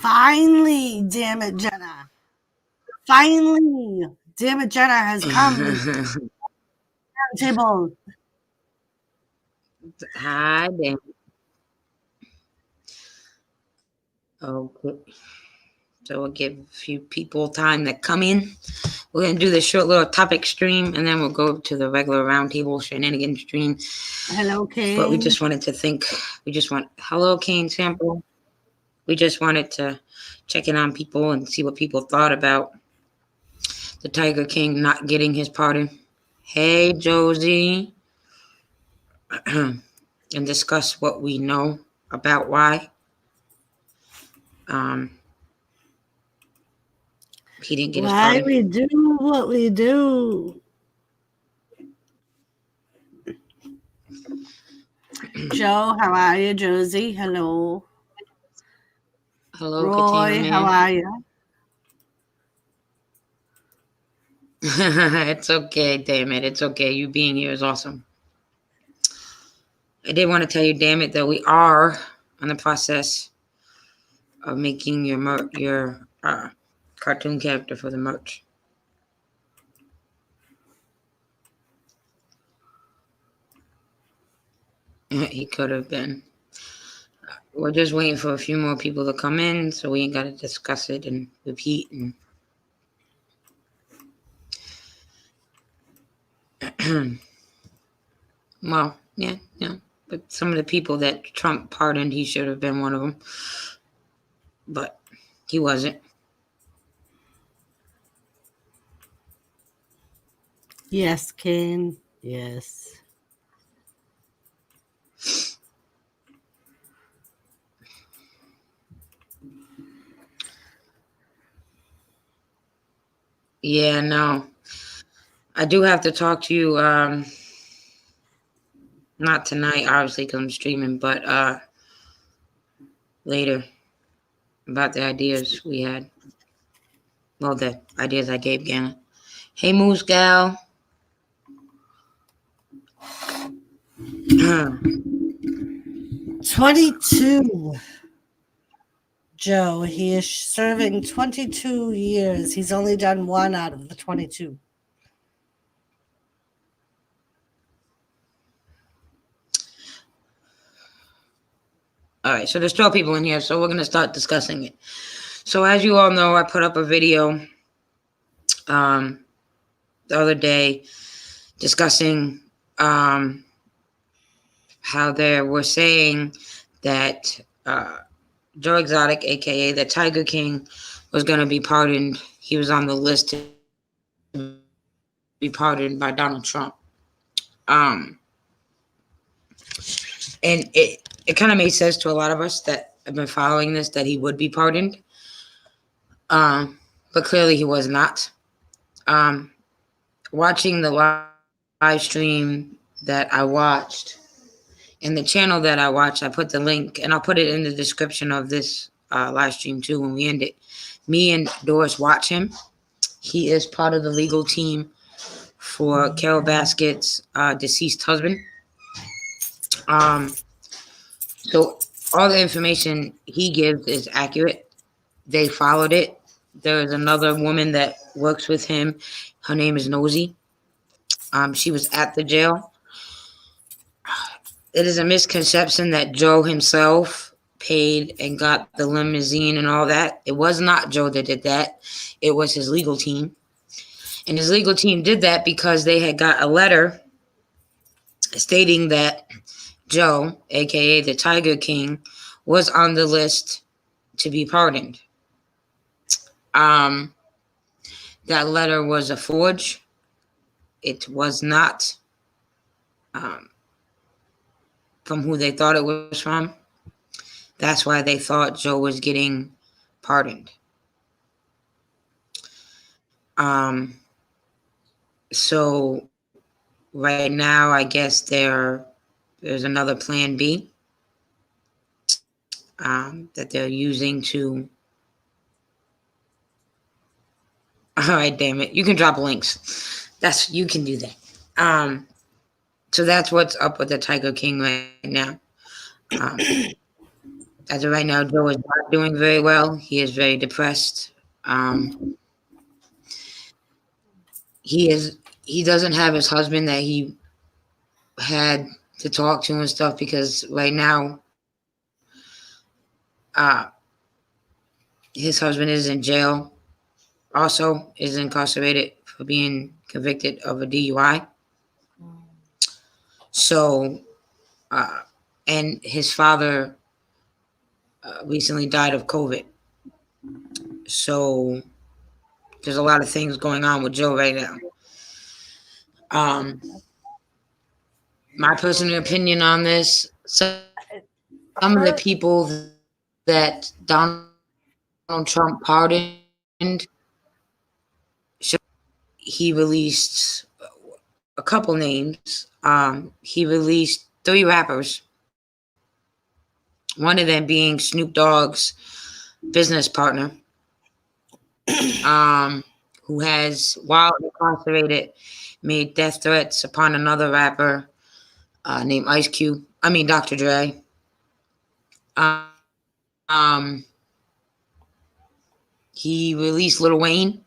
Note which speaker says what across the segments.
Speaker 1: Finally, damn it, Jenna. Finally, damn it, Jenna has come. Table.
Speaker 2: Hi, damn. Okay. So we'll give a few people time to come in. We're going to do this short little topic stream, and then we'll go to the regular roundtable shenanigans stream.
Speaker 1: Hello, Kane.
Speaker 2: But we just wanted to hello, Kane Sample. We just wanted to check in on people and see what people thought about the Tiger King not getting his pardon. Hey, Josie. And discuss what we know about why. He didn't get his pardon.
Speaker 1: Why we do what we do. Joe, how are you? Josie, hello.
Speaker 2: Hello,
Speaker 1: Roy,
Speaker 2: Katina,
Speaker 1: how are you?
Speaker 2: It's okay, damn it. It's okay. You being here is awesome. I did want to tell you, damn it, that we are on the process of making your cartoon character for the merch. He could have been. We're just waiting for a few more people to come in, so we ain't got to discuss it and repeat. Well, yeah. But some of the people that Trump pardoned, he should have been one of them. But he wasn't.
Speaker 1: Yes, Kane. Yes.
Speaker 2: Yeah, no. I do have to talk to you, not tonight, obviously, because I'm streaming, but later about the ideas we had. Well, the ideas I gave Gana. Hey, Moose Gal.
Speaker 1: 22. Joe, he is serving 22 years. He's only done one out of the 22.
Speaker 2: All right, so there's 12 people in here, so we're going to start discussing it. So as you all know, I put up a video the other day discussing how they were saying that Joe Exotic, a.k.a. the Tiger King, was going to be pardoned. He was on the list to be pardoned by Donald Trump. And it kind of made sense to a lot of us that have been following this that he would be pardoned. But clearly he was not. Watching the live stream that I watched, and the channel that I watched, I put the link, and I'll put it in the description of this live stream too when we end it. Me and Doris watch him. He is part of the legal team for Carol Baskett's deceased husband. So all the information he gives is accurate. They followed it. There is another woman that works with him. Her name is Nosy. She was at the jail. It is a misconception that Joe himself paid and got the limousine and all that. It was not Joe that did that. It was his legal team. And his legal team did that because they had got a letter stating that Joe, a.k.a. the Tiger King, was on the list to be pardoned. That letter was a forge. It was not from who they thought it was from. That's why they thought Joe was getting pardoned. So right now, I guess there's another plan B that they're using to. All right, damn it! You can drop links. You can do that. So that's what's up with the Tiger King right now. As of right now, Joe is not doing very well. He is very depressed. He doesn't have his husband that he had to talk to and stuff, because right now his husband is in jail, also is incarcerated for being convicted of a DUI. So and his father recently died of COVID. So there's a lot of things going on with Joe right now. My personal opinion on this, some of the people that Donald Trump pardoned, he released a couple names. He released 3 rappers, one of them being Snoop Dogg's business partner, who has, while incarcerated, made death threats upon another rapper named Dr. Dre. He released Lil Wayne,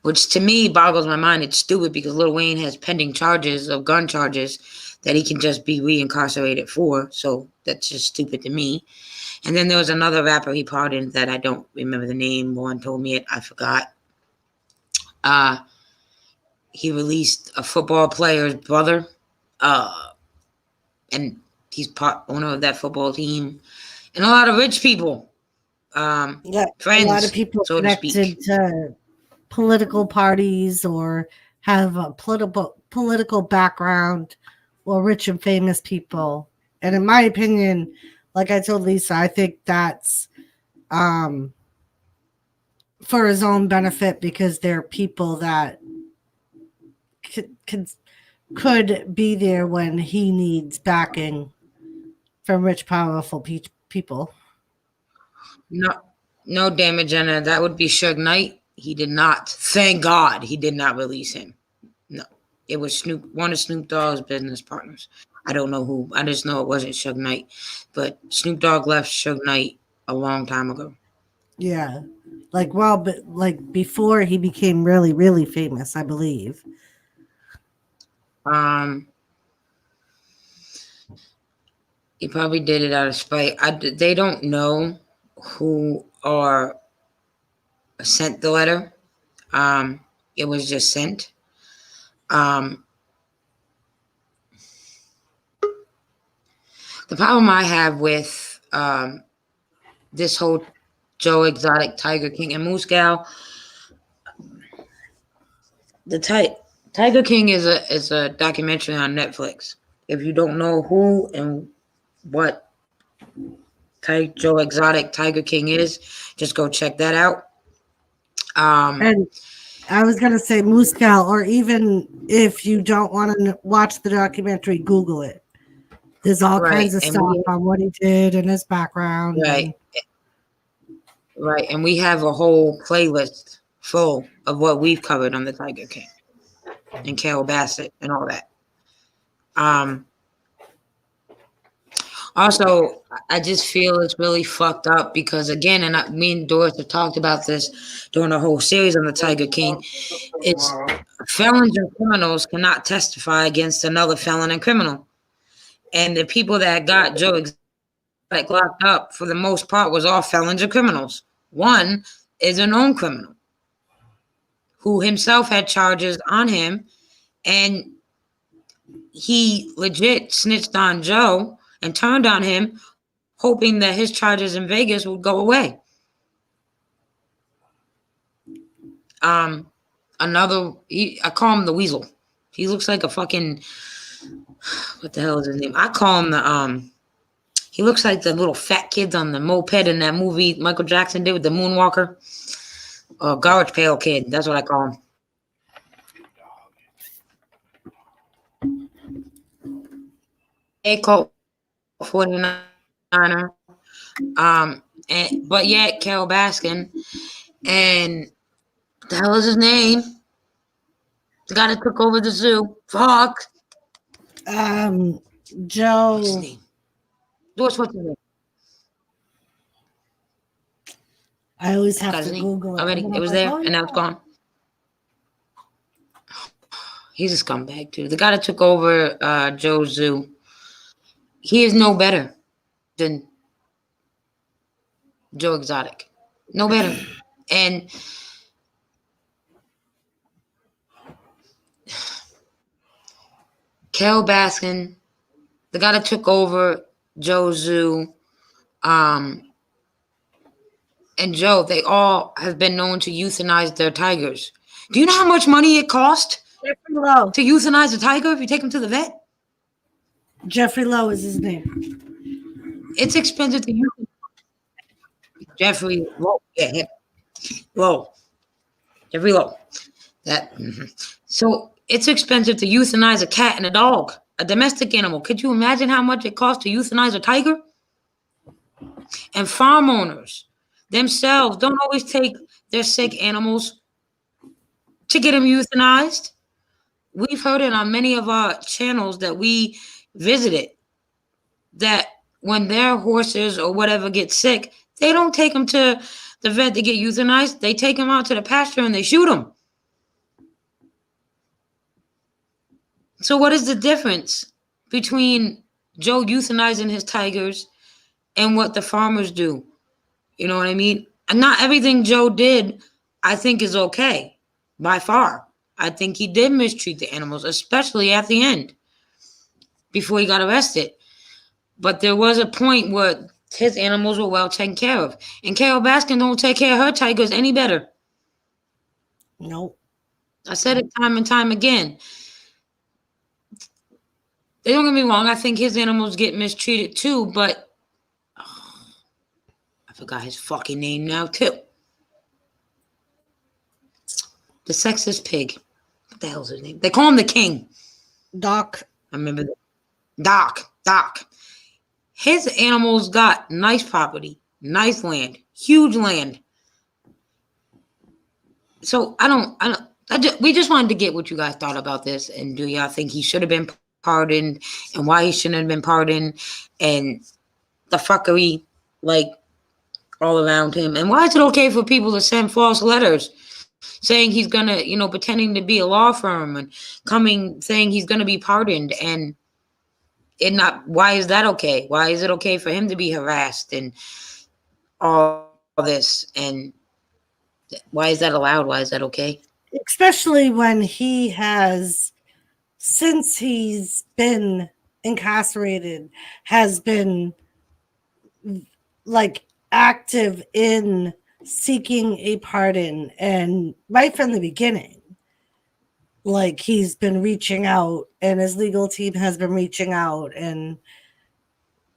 Speaker 2: which to me boggles my mind. It's stupid because Lil Wayne has pending charges of gun charges that he can just be reincarcerated for. So that's just stupid to me. And then there was another rapper he pardoned that I don't remember the name. One told me it. I forgot. He released a football player's brother. And he's owner of that football team. And a lot of rich people. Friends,
Speaker 1: a lot of people
Speaker 2: so
Speaker 1: connected to political parties or have a political background, or rich and famous people. And in my opinion, like I told Lisa, I think that's for his own benefit, because they're people that could be there when he needs backing from rich, powerful people.
Speaker 2: No, damage, Jenna. That would be Suge Knight. He did not. Thank God he did not release him. No, it was one of Snoop Dogg's business partners. I don't know who. I just know it wasn't Suge Knight. But Snoop Dogg left Suge Knight a long time ago.
Speaker 1: Yeah, but before he became really, really famous, I believe.
Speaker 2: He probably did it out of spite. They don't know who sent the letter. It was just sent. The problem I have with this whole Joe Exotic, Tiger King, and Moose Gal, the Tiger King is a documentary on Netflix. If you don't know who and what Joe Exotic, Tiger King is, just go check that out.
Speaker 1: And I was going to say Moose Gal, or even if you don't want to watch the documentary, Google it. There's all kinds of stuff on what he did and his background.
Speaker 2: Right. Right. And we have a whole playlist full of what we've covered on the Tiger King and Carol Bassett and all that. Also, I just feel it's really fucked up because, again, and me and Doris have talked about this during the whole series on the Tiger King, it's felons and criminals cannot testify against another felon and criminal. And the people that got Joe Exotic locked up, for the most part, was all felons and criminals. One is a known criminal who himself had charges on him, and he legit snitched on Joe and turned on him, hoping that his charges in Vegas would go away. I call him the Weasel. He looks like a fucking, what the hell is his name? I call him He looks like the little fat kids on the moped in that movie Michael Jackson did with the Moonwalker. Garbage Pail Kid. That's what I call him. Colt 49er. But yet Carol Baskin and what the hell is his name? The guy that took over the zoo. Fuck.
Speaker 1: Joe.
Speaker 2: What's his name? What's his name?
Speaker 1: I always have to Google it.
Speaker 2: Already, it was there, and now it's gone. He's a scumbag too. The guy that took over Joe's zoo. He is no better than Joe Exotic. No better. And Carol Baskin, the guy that took over Joe's zoo, and Joe, they all have been known to euthanize their tigers. Do you know how much money it cost to euthanize a tiger if you take him to the vet?
Speaker 1: Jeffrey Lowe is his name.
Speaker 2: It's expensive to euthanize. Jeffrey Lowe. Yeah, Lowe. Jeffrey Lowe. So it's expensive to euthanize a cat and a dog, a domestic animal. Could you imagine how much it costs to euthanize a tiger? And farm owners themselves don't always take their sick animals to get them euthanized. We've heard it on many of our channels that we visited that when their horses or whatever get sick, they don't take them to the vet to get euthanized. They take them out to the pasture and they shoot them. So what is the difference between Joe euthanizing his tigers and what the farmers do? You know what I mean? And not everything Joe did, I think, is okay by far. I think he did mistreat the animals, especially at the end before he got arrested. But there was a point where his animals were well taken care of. And Carol Baskin don't take care of her tigers any better.
Speaker 1: Nope.
Speaker 2: I said it time and time again. They don't get me wrong. I think his animals get mistreated too, but I forgot his fucking name now too. The sexist pig. What the hell's his name? They call him the king.
Speaker 1: Doc.
Speaker 2: I remember that. Doc. His animals got nice property, nice land, huge land. So we just wanted to get what you guys thought about this, and do y'all think he should have been pardoned, and why he shouldn't have been pardoned, and the fuckery like all around him, and why is it okay for people to send false letters saying he's gonna, pretending to be a law firm and saying he's gonna be pardoned, and why is that okay? Why is it okay for him to be harassed and all this, and why is that allowed? Why is that okay?
Speaker 1: Especially when he has, since he's been incarcerated, has been like active in seeking a pardon, and right from the beginning, like he's been reaching out, and his legal team has been reaching out, and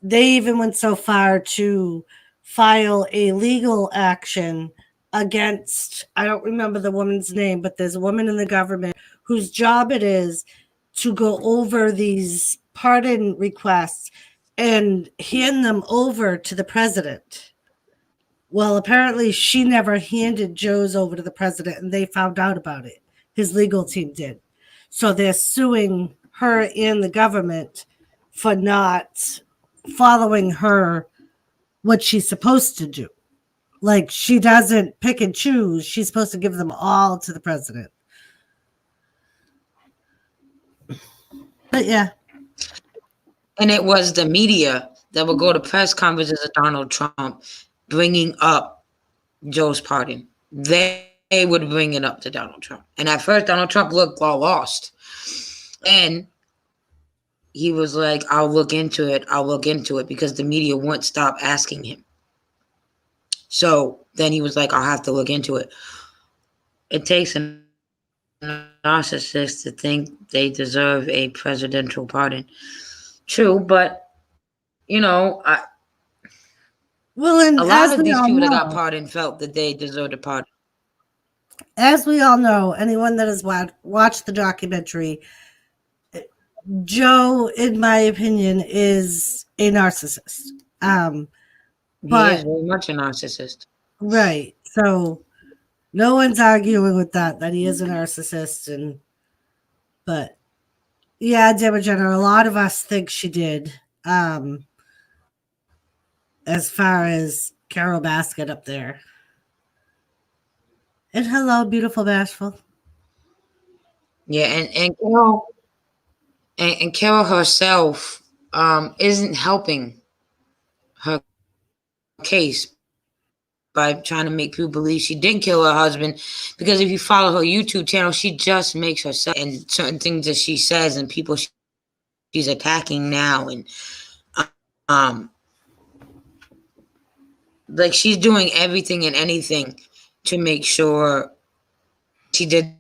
Speaker 1: they even went so far to file a legal action against, I don't remember the woman's name, but there's a woman in the government whose job it is to go over these pardon requests and hand them over to the president. Well, apparently she never handed Joe's over to the president, and they found out about it. His legal team did. So they're suing her and the government for not following her what she's supposed to do. Like, she doesn't pick and choose. She's supposed to give them all to the president. But yeah.
Speaker 2: And it was the media that would go to press conferences of Donald Trump bringing up Joe's pardon. They would bring it up to Donald Trump. And at first, Donald Trump looked all lost. And he was like, I'll look into it, because the media won't stop asking him. So then he was like, I'll have to look into it. It takes a narcissist to think they deserve a presidential pardon. True, but you know,
Speaker 1: Well, and
Speaker 2: a lot
Speaker 1: as
Speaker 2: of
Speaker 1: we
Speaker 2: these
Speaker 1: all
Speaker 2: people that got
Speaker 1: know,
Speaker 2: pardoned felt that they deserved a pardon.
Speaker 1: anyone that has watched the documentary, Joe, in my opinion, is a narcissist.
Speaker 2: He is
Speaker 1: But
Speaker 2: very much a narcissist.
Speaker 1: right, so no one's arguing with that he is a narcissist, and but yeah, Deborah Jenner, a lot of us think she did. As far as Carol Baskin up there. And hello, beautiful bashful.
Speaker 2: Yeah, and Carol herself isn't helping her case by trying to make people believe she didn't kill her husband, because if you follow her YouTube channel, she just makes herself and certain things that she says and people she's attacking now, and um like she's doing everything and anything to make sure she did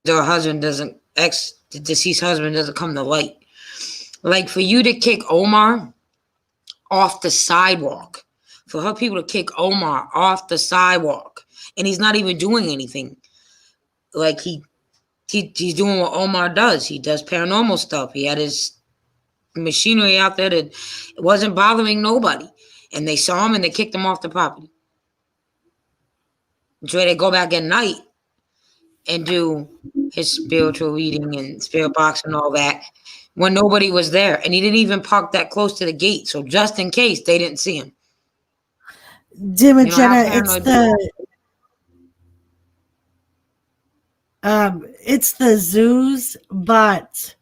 Speaker 2: her husband doesn't the deceased husband doesn't come to light. Like for you to kick Omar off the sidewalk, for her people to kick Omar off the sidewalk, and he's not even doing anything. Like he's doing what Omar does. He does paranormal stuff. He had his machinery out there that wasn't bothering nobody, and they saw him and they kicked him off the property. So they go back at night and do his spiritual reading and spirit box and all that when nobody was there, and he didn't even park that close to the gate, so just in case they didn't see him.
Speaker 1: Deborah
Speaker 2: You know how
Speaker 1: Jenner,
Speaker 2: paranoid.
Speaker 1: it's the zoos, but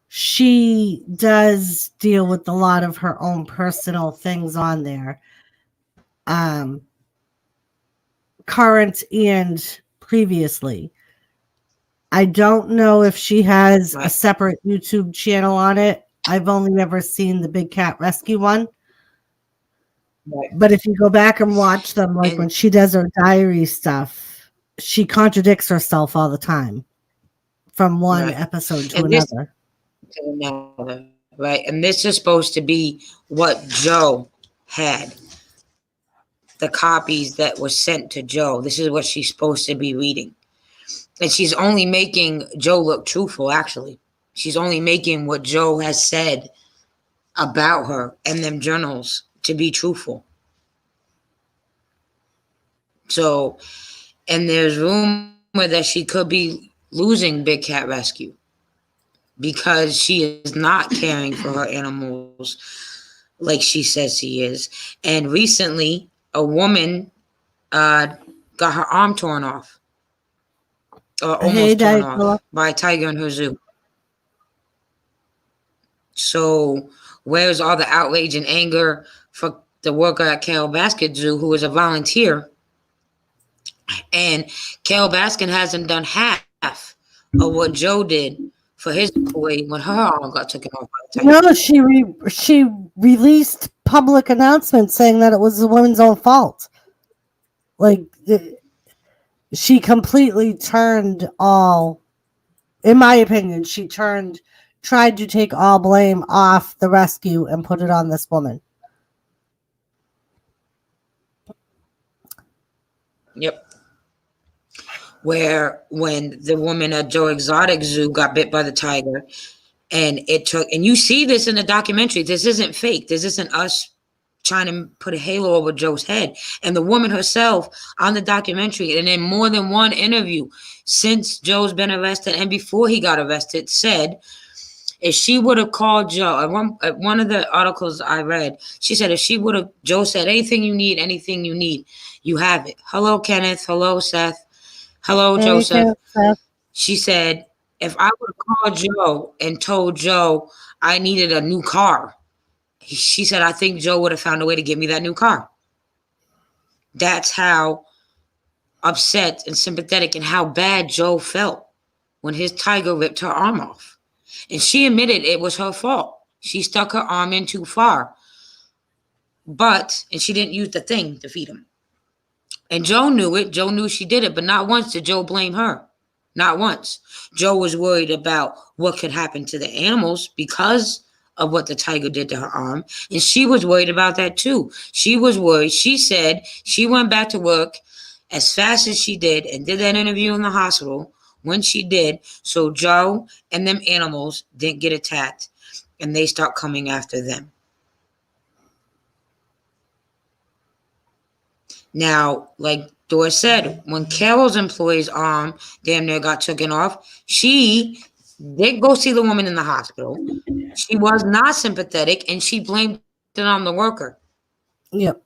Speaker 1: she does deal with a lot of her own personal things on there. Current and previously. I don't know if she has a separate YouTube channel on it. I've only ever seen the Big Cat Rescue one.
Speaker 2: Right.
Speaker 1: But if you go back and watch them, like when she does her diary stuff, she contradicts herself all the time from one episode to another.
Speaker 2: Right. And this is supposed to be what Joe had. The copies that were sent to Joe. This is what she's supposed to be reading. And she's only making Joe look truthful, actually. She's only making what Joe has said about her and them journals to be truthful. So, and there's rumor that she could be losing Big Cat Rescue because she is not caring for her animals like she says she is. And recently, a woman got her arm torn off. Or almost torn off by a tiger in her zoo. So where's all the outrage and anger for the worker at Carol Baskin Zoo who is a volunteer? And Carol Baskin hasn't done half of what Joe did for his employee when her arm got taken off by the tiger.
Speaker 1: No, she released public announcements saying that it was the woman's own fault. Like she completely turned all, in my opinion, tried to take all blame off the rescue and put it on this woman.
Speaker 2: Yep. Where when the woman at Joe Exotic Zoo got bit by the tiger, and you see this in the documentary, this isn't fake. This isn't us trying to put a halo over Joe's head. And the woman herself on the documentary and in more than one interview since Joe's been arrested and before he got arrested said if she would have called Joe, at one of the articles I read, she said if she would have, Joe said, anything you need, you have it. Hello, Kenneth. Hello, Seth. Hello, Joseph. She said, if I would have called Joe and told Joe I needed a new car, she said, I think Joe would have found a way to get me that new car. That's how upset and sympathetic and how bad Joe felt when his tiger ripped her arm off. And she admitted it was her fault. She stuck her arm in too far. And she didn't use the thing to feed him. And Joe knew it. Joe knew she did it, but not once did Joe blame her. Not once. Joe was worried about what could happen to the animals because of what the tiger did to her arm. And she was worried about that too. She was worried. She said she went back to work as fast as she did and did that interview in the hospital when she did, so Joe and them animals didn't get attacked and they start coming after them. Now, like Doris said, when Carol's employee's arm damn near got taken off, she did go see the woman in the hospital. She was not sympathetic and she blamed it on the worker.
Speaker 1: Yep.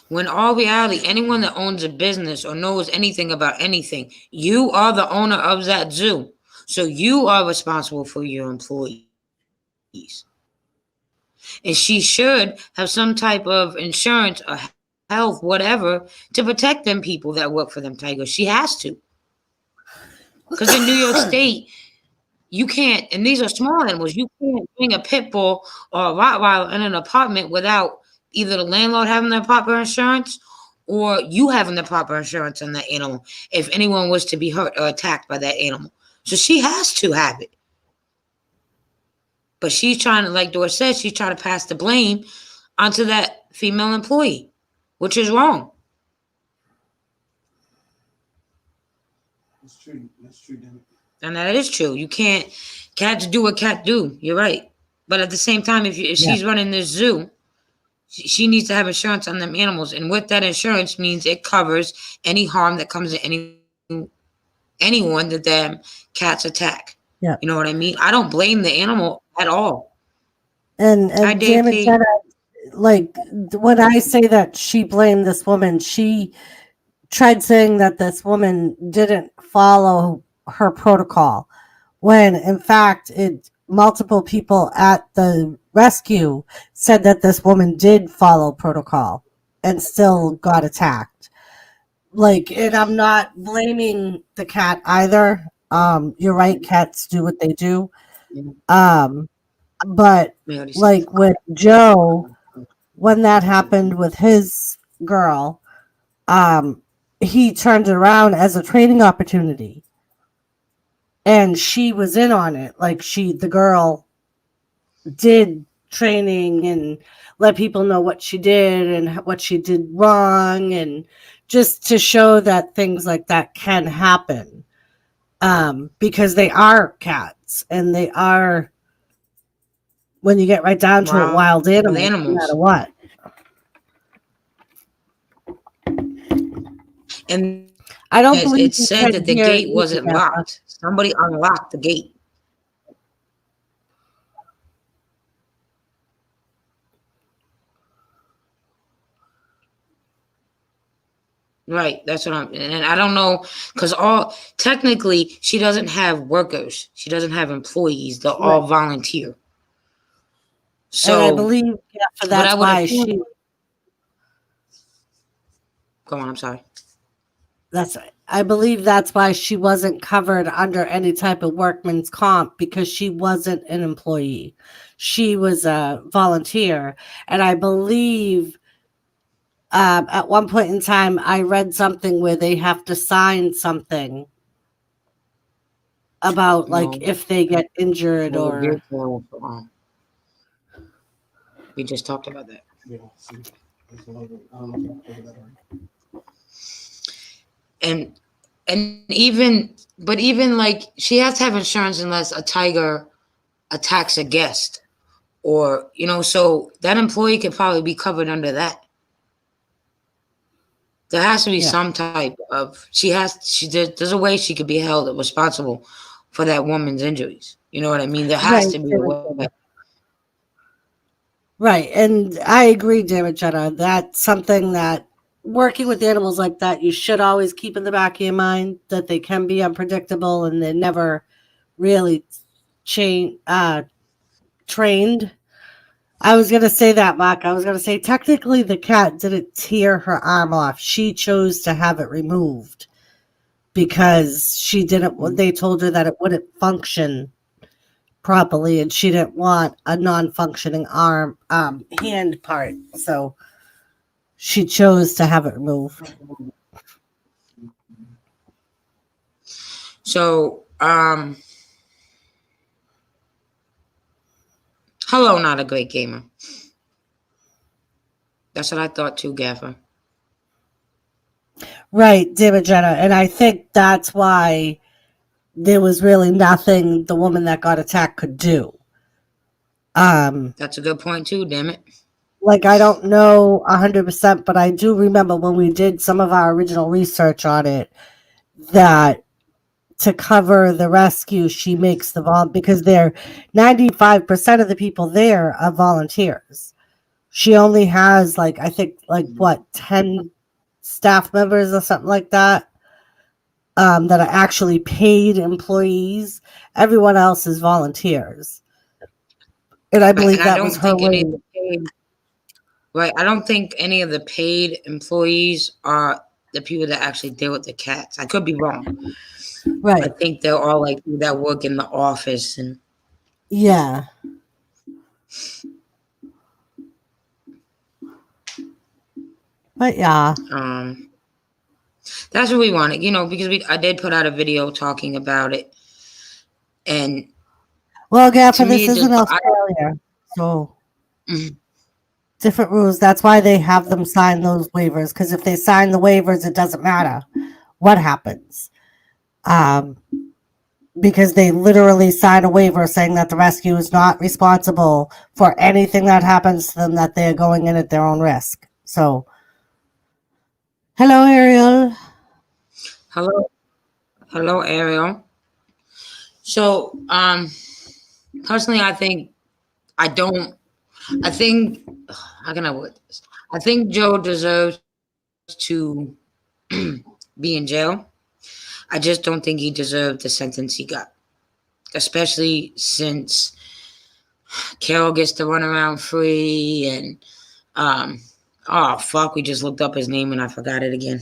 Speaker 2: When all reality, anyone that owns a business or knows anything about anything, you are the owner of that zoo. So you are responsible for your employees. And she should have some type of insurance or health, whatever, to protect them people that work for them tigers. She has to. Because in New York State, you can't, and these are small animals, you can't bring a pit bull or a Rottweiler in an apartment without either the landlord having the proper insurance or you having the proper insurance on that animal if anyone was to be hurt or attacked by that animal. So she has to have it. But she's trying to, like Doris said, she's trying to pass the blame onto that female employee, which is wrong.
Speaker 3: That's true. That's true, damn it.
Speaker 2: And that is true. You can't, cats do what cats do. You're right. But at the same time, if she's running this zoo, she needs to have insurance on them animals. And with that insurance means it covers any harm that comes to anyone that them cats attack.
Speaker 1: Yeah.
Speaker 2: You know what I mean? I don't blame the animal at all.
Speaker 1: And damn it, Jenna, like when I say that she blamed this woman, she tried saying that this woman didn't follow her protocol, when in fact multiple people at the rescue said that this woman did follow protocol and still got attacked. Like, and I'm not blaming the cat either. You're right, cats do what they do. But like with Joe, when that happened with his girl, he turned it around as a training opportunity. And she was in on it. Like the girl did training and let people know what she did and what she did wrong, and just to show that things like that can happen. Because they are cats and they are, when you get right down to it, wild animals, no matter what.
Speaker 2: And
Speaker 1: I don't believe
Speaker 2: it said that the gate wasn't locked. Somebody unlocked the gate. Right, that's what and I don't know, because technically she doesn't have workers, she doesn't have employees, they're all volunteer. So
Speaker 1: and I believe that's why she.
Speaker 2: Go on, I'm sorry.
Speaker 1: I believe that's why she wasn't covered under any type of workman's comp, because she wasn't an employee. She was a volunteer. And I believe at one point in time, I read something where they have to sign something about if they get injured or.
Speaker 2: We just talked about that.
Speaker 3: Yeah.
Speaker 2: And even like she has to have insurance unless a tiger attacks a guest, or so that employee could probably be covered under that. There has to be some type of there's a way she could be held responsible for that woman's injuries. You know what I mean? There has to be a way.
Speaker 1: Right, and I agree, damn it, Jenna. That's something that working with animals like that, you should always keep in the back of your mind, that they can be unpredictable and they're never really trained. I was going to say that, Mark. I was going to say technically the cat didn't tear her arm off. She chose to have it removed because she didn't. They told her that it wouldn't function properly, and she didn't want a non-functioning hand part. So she chose to have it removed.
Speaker 2: So, Hello, not a great gamer. That's what I thought too, Gaffer.
Speaker 1: Right, David Jenner. And I think that's why there was really nothing the woman that got attacked could do.
Speaker 2: That's a good point too, damn it.
Speaker 1: Like, I don't know 100%, but I do remember when we did some of our original research on it, that to cover the rescue, she makes the because they're 95% of the people there are volunteers. She only has like, I think, like what, 10 staff members or something like that, that are actually paid employees. Everyone else is volunteers. And I believe
Speaker 2: And I
Speaker 1: that
Speaker 2: don't
Speaker 1: was her
Speaker 2: think any
Speaker 1: way.
Speaker 2: of the paid, right. I don't think any of the paid employees are the people that actually deal with the cats. I could be wrong. I
Speaker 1: Right.
Speaker 2: think they're all like people that work in the office and
Speaker 1: Yeah. But yeah.
Speaker 2: that's what we wanted, you know, because I did put out a video talking about it. And
Speaker 1: Well,
Speaker 2: to
Speaker 1: Gaffer,
Speaker 2: me,
Speaker 1: this
Speaker 2: it just,
Speaker 1: isn't Australia. So
Speaker 2: Mhm.
Speaker 1: different rules. That's why they have them sign those waivers. Because if they sign the waivers, it doesn't matter what happens. Because they literally sign a waiver saying that the rescue is not responsible for anything that happens to them, that they're going in at their own risk. So, hello, Ariel.
Speaker 2: Hello, Ariel. So, personally, I think how can I word this? I think Joe deserves to be in jail. I just don't think he deserved the sentence he got, especially since Carol gets to run around free and, oh fuck, we just looked up his name and I forgot it again.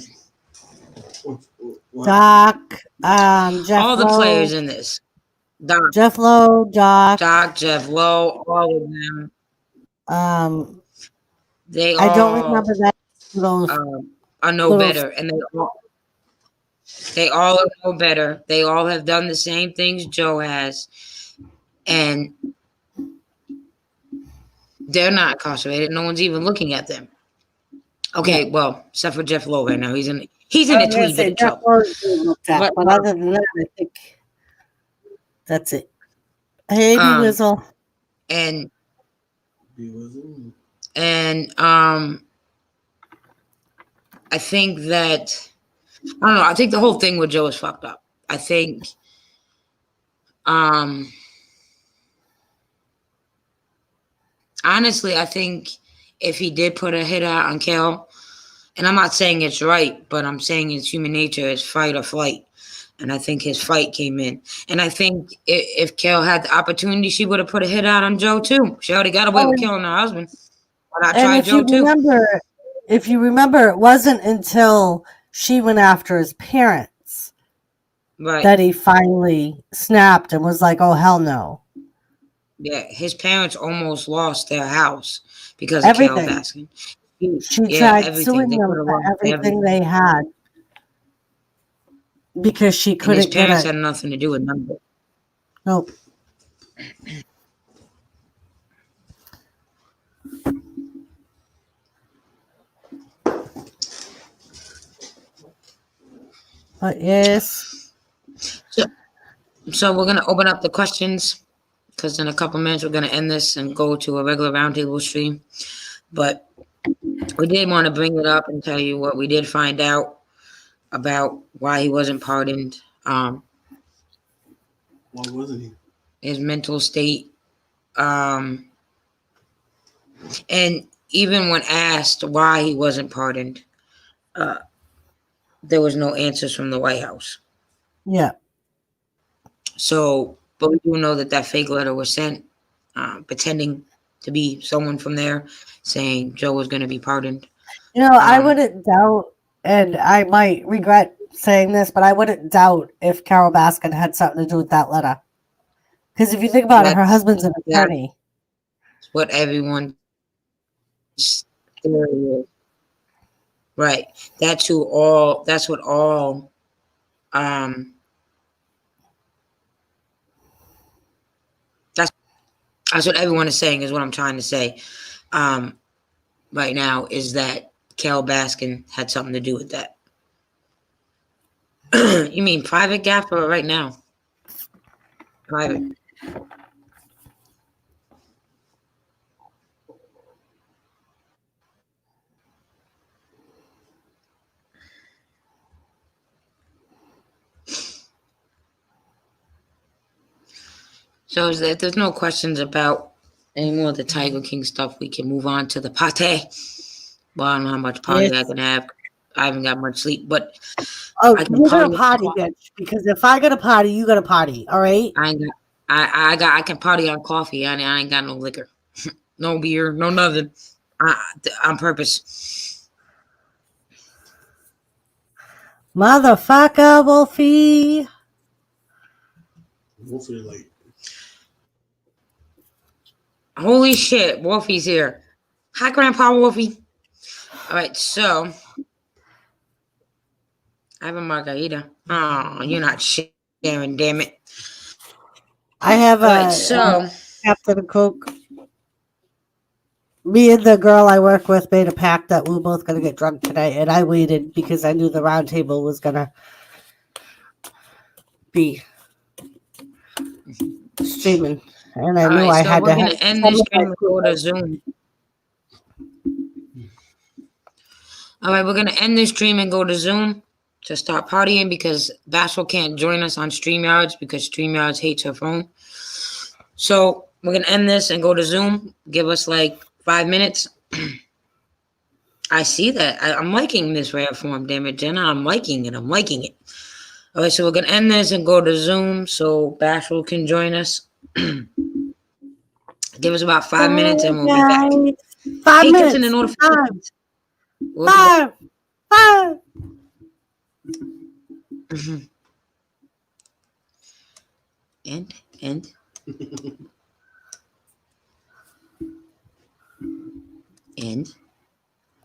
Speaker 1: Doc, Jeff
Speaker 2: All the
Speaker 1: Lowe,
Speaker 2: players in this.
Speaker 1: Jeff Lowe, Doc,
Speaker 2: Jeff Lowe, all of them. They
Speaker 1: I don't
Speaker 2: all
Speaker 1: remember that. Those
Speaker 2: are no
Speaker 1: little,
Speaker 2: better, and they all are no better. They all have done the same things Joe has, and they're not incarcerated. No one's even looking at them. Okay, well, except for Jeff Lowe right now. He's in
Speaker 1: I
Speaker 2: a
Speaker 1: was gonna
Speaker 2: tweeny
Speaker 1: say
Speaker 2: bit of
Speaker 1: Jeff
Speaker 2: trouble.
Speaker 1: Lowe is being looked at, but other than that, I think that's it. Hey, B Wizzle.
Speaker 2: And I think that I don't know. I think the whole thing with Joe is fucked up. I think honestly, I think if he did put a hit out on Kel, and I'm not saying it's right, but I'm saying it's human nature, it's fight or flight. And I think his fight came in. And I think if Kel had the opportunity, she would have put a hit out on Joe too. She already got away with killing her husband. Why not try Joe too?
Speaker 1: If you remember, it wasn't until she went after his parents that he finally snapped and was like, "Oh hell no!"
Speaker 2: Yeah, his parents almost lost their house because of Carol Baskin.
Speaker 1: She tried suing them for everything they had because she couldn't
Speaker 2: his parents had nothing to do with none of it.
Speaker 1: Nope. But yes.
Speaker 2: So we're gonna open up the questions because in a couple minutes we're gonna end this and go to a regular roundtable stream. But we did want to bring it up and tell you what we did find out about why he wasn't pardoned.
Speaker 3: Why wasn't he?
Speaker 2: His mental state. And even when asked why he wasn't pardoned, there was no answers from the White House.
Speaker 1: Yeah.
Speaker 2: So, but we do know that fake letter was sent, pretending to be someone from there, saying Joe was going to be pardoned.
Speaker 1: You know, I wouldn't doubt, and I might regret saying this, but I wouldn't doubt if Carol Baskin had something to do with that letter. Because if you think about it, her husband's an attorney.
Speaker 2: That's what everyone theory is. Right. That's what all That's what everyone is saying. Is what I'm trying to say. Right now is that Carol Baskin had something to do with that. You mean private gap or right now? Private. So if there's no questions about any more of the Tiger King stuff, we can move on to the party. Well, I don't know how much party I can have. I haven't got much sleep, but
Speaker 1: Oh,
Speaker 2: I can
Speaker 1: you're gonna
Speaker 2: party.
Speaker 1: party, bitch. Because if I gotta party, you gotta party. All right.
Speaker 2: I ain't got. I can party on coffee. I ain't got no liquor, no beer, no nothing. On purpose.
Speaker 1: Motherfucker, Wolfie.
Speaker 3: Wolfie late.
Speaker 2: Holy shit, Wolfie's here. Hi, Grandpa Wolfie. All right, so I have a margarita. Oh, you're not sharing, damn it.
Speaker 1: I have
Speaker 2: All
Speaker 1: a
Speaker 2: right, so
Speaker 1: Captain Coke. Me and the girl I work with made a pact that we were both gonna get drunk tonight, and I waited because I knew the round table was gonna be streaming, and I
Speaker 2: all
Speaker 1: knew
Speaker 2: right,
Speaker 1: I
Speaker 2: so
Speaker 1: had
Speaker 2: we're
Speaker 1: to have
Speaker 2: gonna end
Speaker 1: some
Speaker 2: this
Speaker 1: of my
Speaker 2: stream and go to Zoom. All right, we're gonna end this stream and go to Zoom to start partying because Bashful can't join us on StreamYards because StreamYards hates her phone. So we're gonna end this and go to Zoom. Give us like 5 minutes. I see that. I'm liking this rare form, damn it, Jenna. I'm liking it. I'm liking it. All right, so we're gonna end this and go to Zoom so Bashful can join us. Give us about 5 minutes and we'll be back.
Speaker 1: 5
Speaker 2: Hey,
Speaker 1: minutes.
Speaker 2: Gibson, the notifications. We'll be
Speaker 1: Five. Five.
Speaker 2: Mhm. End. End.